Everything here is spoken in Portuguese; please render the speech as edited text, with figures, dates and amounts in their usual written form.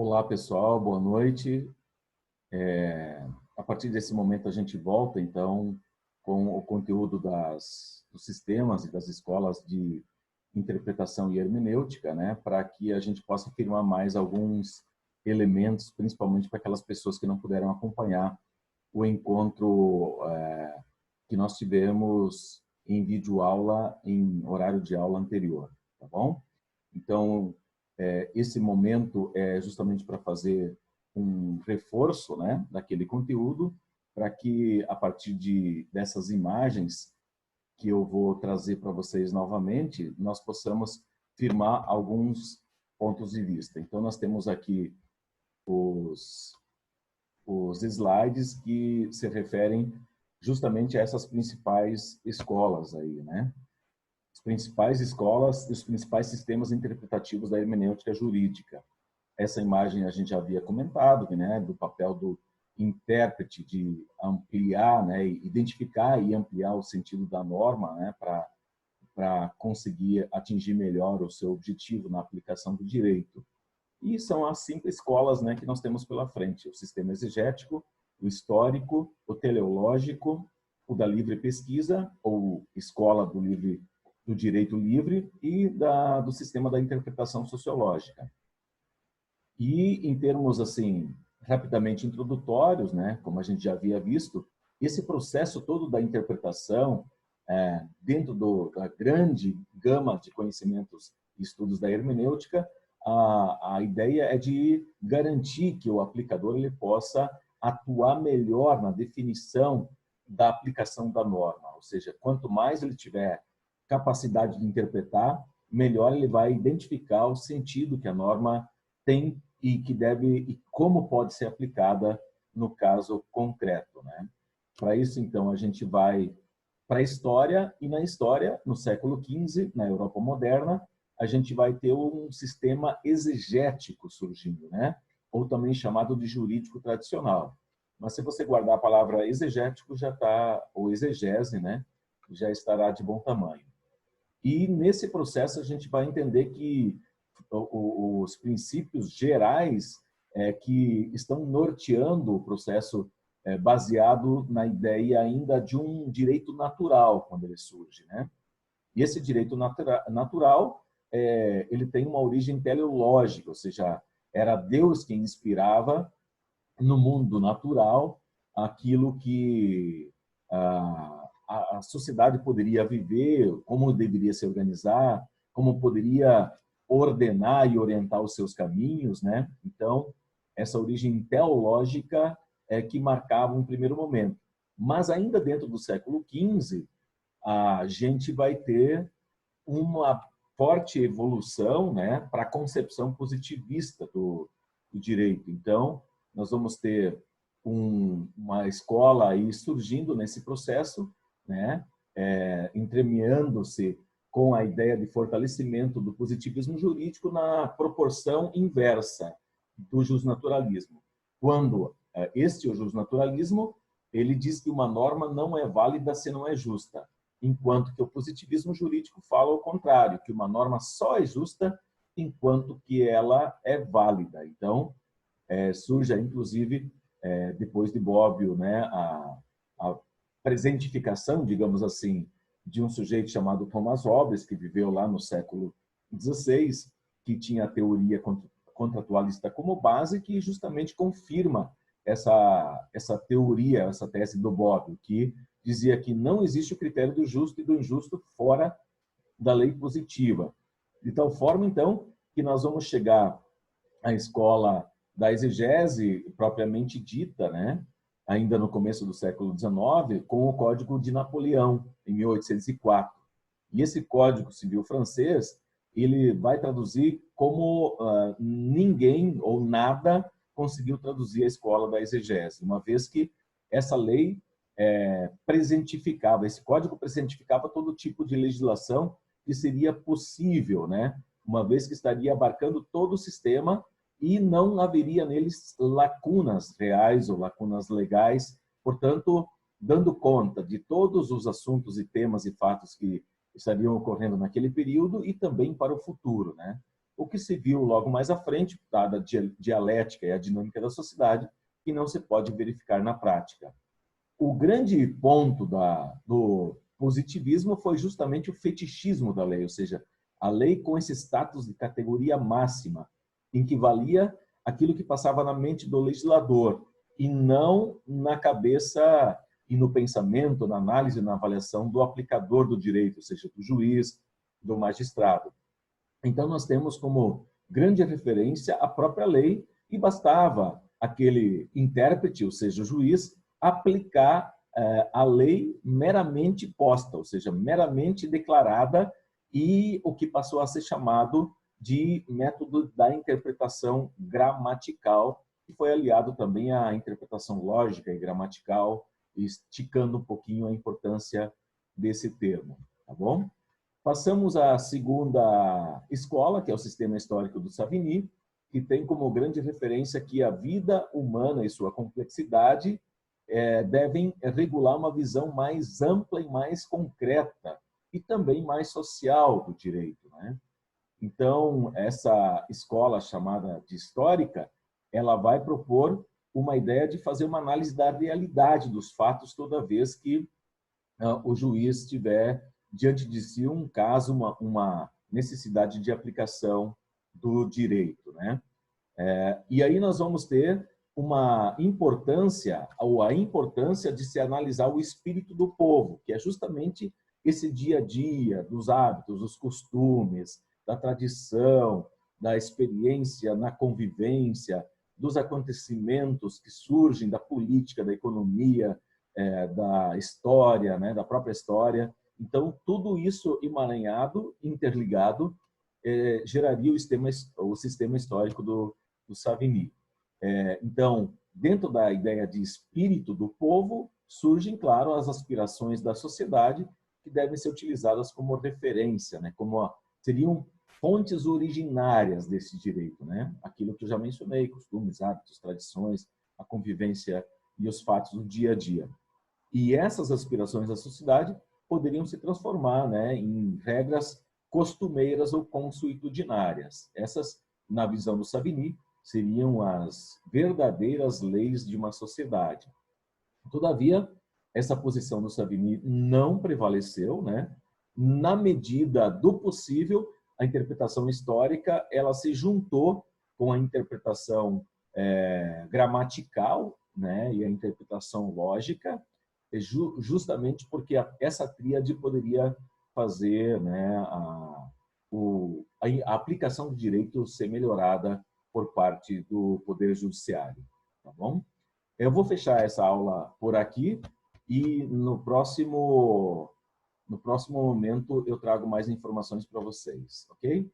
Olá, pessoal, boa noite. A partir desse momento a gente volta, então, com o conteúdo dos sistemas e das escolas de interpretação e hermenêutica, né, para que a gente possa afirmar mais alguns elementos, principalmente para aquelas pessoas que não puderam acompanhar o encontro que nós tivemos em videoaula, em horário de aula anterior, tá bom? Então, esse momento é justamente para fazer um reforço, né, daquele conteúdo, para que, a partir dessas imagens que eu vou trazer para vocês novamente, nós possamos firmar alguns pontos de vista. Então, nós temos aqui os slides que se referem justamente a essas principais escolas aí, né? As principais escolas e os principais sistemas interpretativos da hermenêutica jurídica. Essa imagem a gente já havia comentado, né, do papel do intérprete de ampliar, né, identificar e ampliar o sentido da norma, né, para conseguir atingir melhor o seu objetivo na aplicação do direito. E são as 5 escolas, né, que nós temos pela frente: o sistema exegético, o histórico, o teleológico, o da livre pesquisa, ou escola do direito livre, e do sistema da interpretação sociológica. E, em termos assim rapidamente introdutórios, né, como a gente já havia visto, esse processo todo da interpretação, dentro da grande gama de conhecimentos e estudos da hermenêutica, a ideia é de garantir que o aplicador ele possa atuar melhor na definição da aplicação da norma. Ou seja, quanto mais ele tiver capacidade de interpretar, melhor ele vai identificar o sentido que a norma tem e que deve e como pode ser aplicada no caso concreto, né? Para isso, então, a gente vai para a história, e na história, no século XV, na Europa moderna, a gente vai ter um sistema exegético surgindo, né? Ou também chamado de jurídico tradicional. Mas se você guardar a palavra exegético, já está, ou exegese, né? Já estará de bom tamanho. E nesse processo a gente vai entender que os princípios gerais que estão norteando o processo baseado na ideia ainda de um direito natural quando ele surge, né? E esse direito natural ele tem uma origem teleológica, ou seja, era Deus quem inspirava no mundo natural aquilo que a sociedade poderia viver, como deveria se organizar, como poderia ordenar e orientar os seus caminhos, né? Então, essa origem teológica é que marcava um primeiro momento. Mas ainda dentro do século XV, a gente vai ter uma forte evolução, né, para a concepção positivista do direito. Então, nós vamos ter uma escola aí surgindo nesse processo, né, entremeando-se com a ideia de fortalecimento do positivismo jurídico na proporção inversa do justnaturalismo. Quando o justnaturalismo, ele diz que uma norma não é válida se não é justa, enquanto que o positivismo jurídico fala o contrário, que uma norma só é justa enquanto que ela é válida. Então, surge, inclusive, depois de Bobbio, né, a presentificação, digamos assim, de um sujeito chamado Thomas Hobbes, que viveu lá no século XVI, que tinha a teoria contratualista como base, que justamente confirma essa teoria, essa tese do Bobbio, que dizia que não existe o critério do justo e do injusto fora da lei positiva. De tal forma, então, que nós vamos chegar à escola da exegese propriamente dita, né? Ainda no começo do século XIX, com o Código de Napoleão, em 1804. E esse Código Civil francês, ele vai traduzir como ninguém ou nada conseguiu traduzir a escola da exegese, uma vez que essa lei presentificava, esse código presentificava todo tipo de legislação que seria possível, né? Uma vez que estaria abarcando todo o sistema e não haveria neles lacunas reais ou lacunas legais, portanto, dando conta de todos os assuntos e temas e fatos que estariam ocorrendo naquele período e também para o futuro, né? o que se viu logo mais à frente, dada a dialética e a dinâmica da sociedade, que não se pode verificar na prática. O grande ponto do positivismo foi justamente o fetichismo da lei, ou seja, a lei com esse status de categoria máxima, em que valia aquilo que passava na mente do legislador e não na cabeça e no pensamento, na análise, na avaliação do aplicador do direito, ou seja, do juiz, do magistrado. Então, nós temos como grande referência a própria lei e bastava aquele intérprete, ou seja, o juiz, aplicar a lei meramente posta, ou seja, meramente declarada, e o que passou a ser chamado de método da interpretação gramatical, que foi aliado também à interpretação lógica e gramatical, esticando um pouquinho a importância desse termo, tá bom? Passamos à segunda escola, que é o sistema histórico do Savigny, que tem como grande referência que a vida humana e sua complexidade devem regular uma visão mais ampla e mais concreta e também mais social do direito, né? Então, essa escola chamada de histórica, ela vai propor uma ideia de fazer uma análise da realidade dos fatos toda vez que o juiz tiver diante de si um caso, uma necessidade de aplicação do direito, né? E aí nós vamos ter uma importância, ou a importância de se analisar o espírito do povo, que é justamente esse dia a dia, dos hábitos, dos costumes, da tradição, da experiência na convivência, dos acontecimentos que surgem da política, da economia, da história, né, da própria história. Então, tudo isso emaranhado, interligado, geraria o sistema histórico do Savigny. Então, dentro da ideia de espírito do povo, surgem, claro, as aspirações da sociedade, que devem ser utilizadas como referência, né? Seriam fontes originárias desse direito, né? Aquilo que eu já mencionei, costumes, hábitos, tradições, a convivência e os fatos do dia a dia. E essas aspirações da sociedade poderiam se transformar, né, em regras costumeiras ou consuetudinárias. Essas, na visão do Savigny, seriam as verdadeiras leis de uma sociedade. Todavia, essa posição do Savigny não prevaleceu, né? Na medida do possível, a interpretação histórica ela se juntou com a interpretação gramatical, né, e a interpretação lógica, justamente porque essa tríade poderia fazer, né, a aplicação do direito ser melhorada por parte do Poder Judiciário. Tá bom? Eu vou fechar essa aula por aqui e no próximo momento eu trago mais informações para vocês, ok?